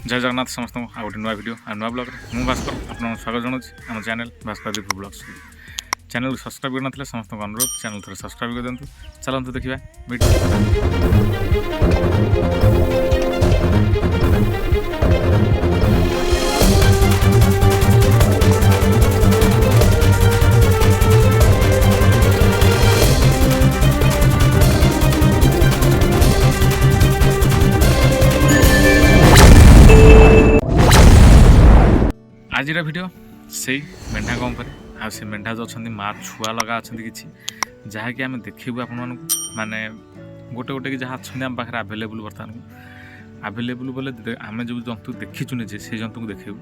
जय जगन्नाथ समस्त आ गोटे नुआ वीडियो आ नुआ ब्लॉग मु भास्कर आपन स्वागत जनाऊँ आम channel Bhaskar Deepu blogs channel subscribe करना समस्त अनुरोध चैनल थोड़ा सब्सक्राइब कर दिंतु चलते देखा आज वीडियो से मेढ़ा कम पर आ से मेढ़ा जो अच्छा माँ छुआ लगा अच्छा कि जहाँकि आम देखू आप माने गोटे गोटे कि जहाँ अच्छा आम पाखे आभेलेबुल बर्तमान आभेलेबुल बोले आम जो जंतु देखीचु निजे से जंतु को देखू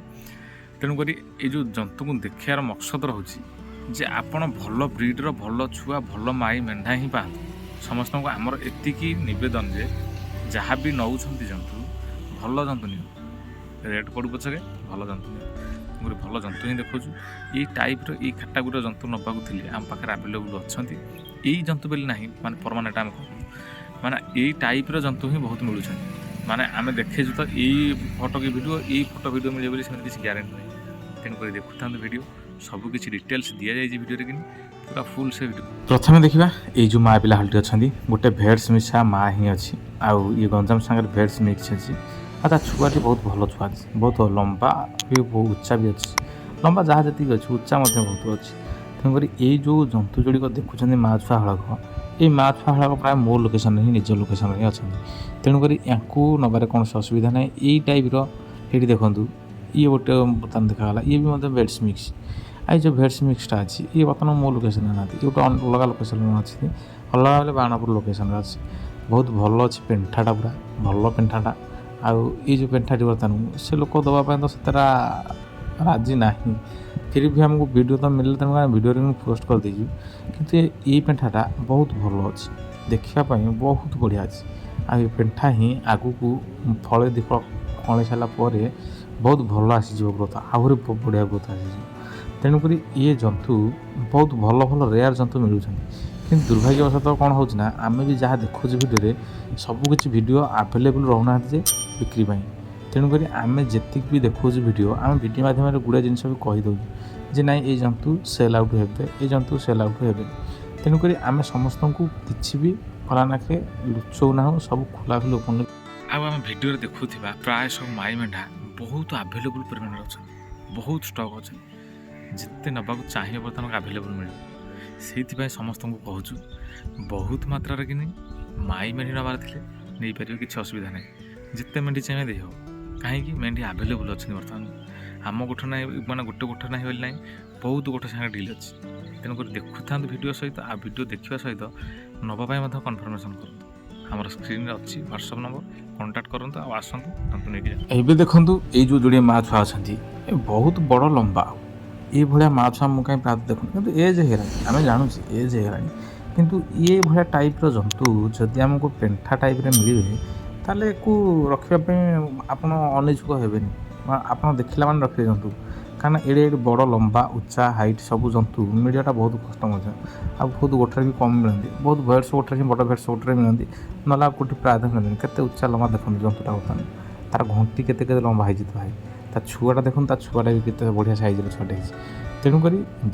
तेणुक ये जो जंतु को देखार मकसद रोचे जे आपण भल ब्रिड्र भल छुआ भल माई मेढ़ा ही पाते समस्त को आमर एतिकी नवेदन जे जहाँ भी नौ जंतु भल जंतु नि रेट पड़ू पछके भल जंतु नि गोटे भल जंतु ही देखु ये टाइप्र ये कैटेगोरी जंतु नबाक थी आम पाखे आभेलेबुल अच्छा यही जंतु बोली ना माने परमानेंट आम माने यही टाइप्र जंतु ही बहुत मिलूँ माने आम देखेचु तो यही फोटो की वीडियो यही फोटो वीडियो मिले बोली किसी ग्यारंटी नहीं तेणुक देखुता वीडियो सबकि डिटेल्स दि जाए वीडियो कि पूरा फुल से वीडियो प्रथम देखा ये जो माँ पिला हल्टी अच्छा गोटे भेड्स मिशा माँ ही अच्छी आउ ये गंजाम सागर भेड्स मिक्स अच्छी आ छुआटी बहुत भल छुआ बहुत लंबा भी बहुत उच्चा भी अच्छी लंबा जहाँ जी अच्छी उच्चा बहुत अच्छी तेणुक ये जो जंतु जोड़िक देखुं माँ छुआ हड़क ये माँ छुआ हड़क प्राय मो लोकेशन ही निज लोकेशन ही अच्छा तेणुक या नबार कौन असुविधा ना यही टाइप्र ये देखूँ ये गोटे बर्तमान देखाला ये भी भेड्स मिक्स आई जो भेड्स मिक्सटा अच्छी ये बर्तमान मो लोकेशन ना ये गोटे अलग लोकेशन अच्छी अलग बेले बाणपुर लोकेशन अच्छी बहुत भल अच्छी पेंठाटा पूरा भल पेंठाटा आउ ये जो पेंठाटी बर्तमान से लोक दवापाई तो से राजी ना फिर भी आमको वीडियो तो मिले तेणु वीडियो पोस्ट कर दीजिए किंतु ये पेंठाटा बहुत भल अच्छी देखापी बहुत बढ़िया अच्छी आ ये पेंठा ही आगू को फले दी फल कल सारापर बहुत भल आसीज ग्रोथ आहरी बढ़िया ग्रोथ आसीज तेणुक ये जंतु बहुत भल भल रेयर जंतु मिलूँ कि दुर्भाग्यवशतः कौन हो आम भी जहाँ देखुचे वीडियो सबकि वीडियो आभेलेबुल रोना बिक्री तेणुक आम जी भी देखुचे वीडियो आम वीडियो माध्यम गुड़ा जिन भी कहीदे जे ना ये जंतु सेल आउट हे ये जंतु सेल आउट हे तेणुक आम समस्त को किसी भी फलानाखे लुचौ ना सब खोला खोली ओपन आम वीडियो देखुवा प्राय सब माई मेढ़ा बहुत आभेलेबुल परिमाण अच्छा बहुत स्टक अच्छे जिते नबाक चाहिए बर्तमान आभेलेबुल मिले से समस्त को कहूँ बहुत मात्रा कि माई मेढ़ी नबार थे नहीं पार किसी असुविधा ना जिते मेढ़ी चाहिए दे हो कहीं मेढ़ी आभेलेबुल अच्छे बर्तमान आम गोठ ना माने गोटे गोठ ना बोली ना बहुत गोटे सागे डिल अच्छी तेणुक देखुता वीडियो सहित आ वीडियो देखा सहित नवापाई कन्फर्मेसन करूँ आमर स्क्रीन अच्छी व्हाट्सअप नंबर कांटेक्ट करूँ आसतु नहीं देखूँ ये जो जोड़े माँ छुआ अच्छा बहुत बड़ लंबा ये भाया माँ छुआ मुझे कहीं प्राप्त देखुन कि एज है आम जानूँ एज है किंतु ये भाया टाइप्र जंतु जदि आमको पेंठा टाइप्रे मिले ताले को रखापी आपड़ अनिच्छुक हेनी आप देखला मैंने रखिए जंतु कारण एडे बड़ लंबा उच्चा हाइट सब जंतु मीडियाटा बहुत कष्ट आ बहुत गोटे भी कम मिलती बहुत भेड्स गोटे बड़ भेड्स गोटे मिलती ना कौटी प्राय मिलती केते उच्चा लंबा देखते जंतुटा बर्तमान तार घंटी केते लंबा है भाई ता छुआटा देखते छुआटा भी केते बढ़िया सैज्र छुआटे तेणुक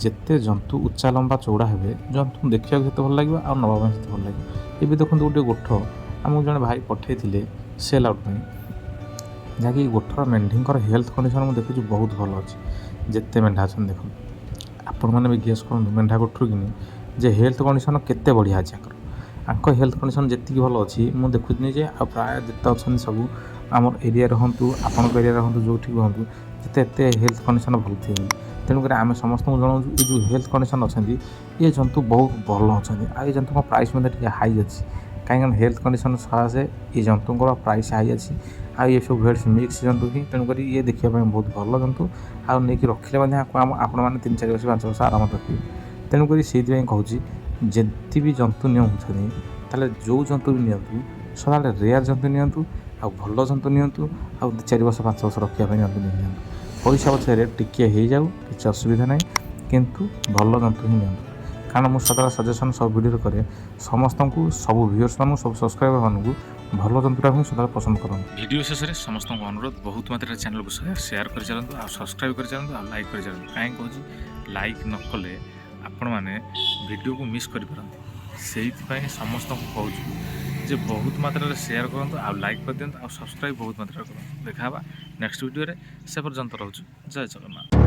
जिते जंतु उच्चा लंबा चौड़ा हे जंतु देखा भल लगे आ नवापाई से भल लगे ये देखते गोटे गोठ आमको जड़े भाई पठे सेल आउट जहाँकि गोठर मेढ़ीर हेल्थ कंडीशन मुझे देखुची बहुत भल अच्छे जिते मेढ़ा अच्छा देख आपण मैंने भी गेस करूँ मेढ़ा गोठर कि जे हेल्थ कंडीशन केते बढ़िया अच्छे आंक हेल्थ कंडीशन जी भल अच्छी मुझे देखुनी जे आ प्राय जिते अच्छा सब आमर एरिया हूँ आपण एरिया हूँ जो हूँ जिते एत हेल्थ कंडीशन भल थी तेणुक आम समस्त को जनाऊँ ये जो हेल्थ कंडीशन अच्छा ये जंतु बहुत भल अच्छा ये जंतु प्राइस हाई अच्छी कहीं हेल्थ कंडीशन सकाशे ये जंतु प्राइस हाई अच्छी आ ये सब भेड्स मिक्स जंतु ही तेणुक ये देखापी बहुत भल जंतु आ नहीं रखिले आपण मैंने 3-4 वर्ष 5 वर्ष आराम रखिए तेणुक से कहूँ जी भी जंतु निते जो जंतु भी नियंतु सदा रेयर जंतु नियंतु आ भल जंतु नियंतु आ 4 वर्ष 5 वर्ष रखापी जंतु नहीं पैसा पछे रेट टिके हो जाऊ कि असुविधा ना किंतु भल जंतु ही नियंतु କାରଣ ମୁଁ ସଦାବେଳେ ସଜେସନ୍ ସବୁ ଭିଡ଼ିଓରେ କରେ ସମସ୍ତଙ୍କୁ ସବୁ ଭିଉଅର୍ସମାନଙ୍କୁ ସବୁ ସବସ୍କ୍ରାଇବରମାନଙ୍କୁ ଭଲ ଜନ୍ତୁଟା ହିଁ ସଦାବେଳେ ପସନ୍ଦ କରନ୍ତୁ। ଭିଡ଼ିଓ ଶେଷରେ ସମସ୍ତଙ୍କୁ ଅନୁରୋଧ ବହୁତ ମାତ୍ରାରେ ଚ୍ୟାନେଲକୁ ସେୟାର କରିଚାଲନ୍ତୁ ଆଉ ସବସ୍କ୍ରାଇବ୍ କରିଚାଲନ୍ତୁ ଆଉ ଲାଇକ୍ କରିଚାଲନ୍ତୁ। କାହିଁକି କହୁଛି ଲାଇକ୍ ନ କଲେ ଆପଣମାନେ ଭିଡ଼ିଓକୁ ମିସ୍ କରିପାରନ୍ତି। ସେଇଥିପାଇଁ ସମସ୍ତଙ୍କୁ କହୁଛୁ ଯେ ବହୁତ ମାତ୍ରାରେ ସେୟାର କରନ୍ତୁ ଆଉ ଲାଇକ୍ କରିଦିଅନ୍ତୁ ଆଉ ସବସ୍କ୍ରାଇବ୍ ବହୁତ ମାତ୍ରାରେ କରନ୍ତୁ। ଦେଖା ହେବା ନେକ୍ସଟ ଭିଡ଼ିଓରେ। ସେ ପର୍ଯ୍ୟନ୍ତ ରହୁଛୁ ଜୟ ଜଗନ୍ନାଥ।